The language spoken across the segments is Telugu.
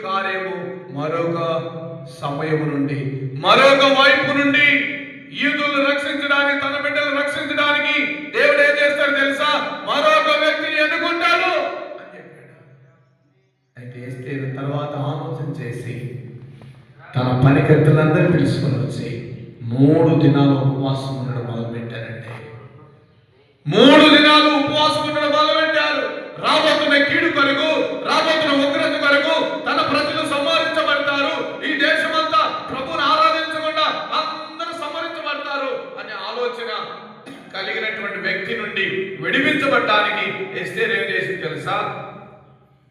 కార్యము మరొక సమయము నుండి, మరొక వైపు నుండి యూదులను రక్షించడానికి, తన బిడ్డలను రక్షించడానికి దేవుడు ఏం చేస్తాడు తెలుసా? మరొక వ్యక్తిని ఎన్నుకుంటాడు అని చెప్పాడు. అయితే ఎస్తేరు తర్వాత ఆలోచన చేసి తన పనికర్తలందరూ పిలుచుకొని వచ్చి 3 దినాలు ఉపవాసం ఉండడం మొదలుపెట్టారండి. 3 దినాలు ఉపవాసం ఉండడం మొదలుపెట్టారు. రాబోతున్న కీడు కొరకు, రాబోతున్న ఉగ్రత కొరకు, తన ప్రజలు సంహరించబడతారు, ఈ దేశమంతా ప్రభువుని ఆరాధించకుండా అందరూ సంహరించబడతారు అనే ఆలోచన కలిగినటువంటి వ్యక్తి నుండి విడిపించబడటానికి ఎస్తేరు ఏం చేసింది తెలుసా?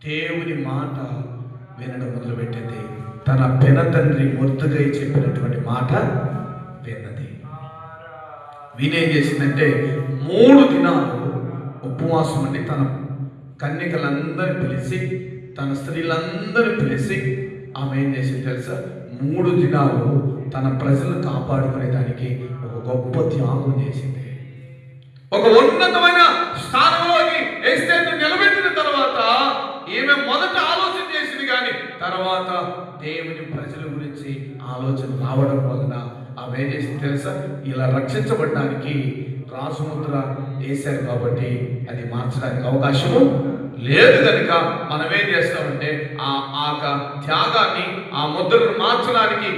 దేవుని మాట వినడం మొదలుపెట్టింది. తన పెనతండ్రి మొర్దెకై చెప్పినటువంటి మాట విన్నది. వినేం చేసిందంటే 3 దినాలు ఉపవాసం ఉండి తన కన్యకలందరూ పిలిచి, తన స్త్రీలందరూ పిలిచి ఆమె ఏం చేసింది తెలుసా? 3 దినాలు తన ప్రజలను కాపాడుకునే దానికి ఒక గొప్ప త్యాగం చేసింది. ఒక ఉన్నతమైన స్థానంలోకి ఎస్తేరును నిలబెట్టిన తర్వాత ఈమె మొదట ఆలోచన చేసింది, కానీ తర్వాత దేవుని ప్రజల గురించి ఆలోచన రావడం వలన ఆమె ఏం చేసింది తెలుసా? ఇలా రక్షించబడడానికి రాసుముద్ర వేశారు కాబట్టి అది మార్చడానికి అవకాశము లేదు. కనుక మనం ఏం చేస్తామంటే ఆ త్యాగాన్ని, ఆ ముద్రను మార్చడానికి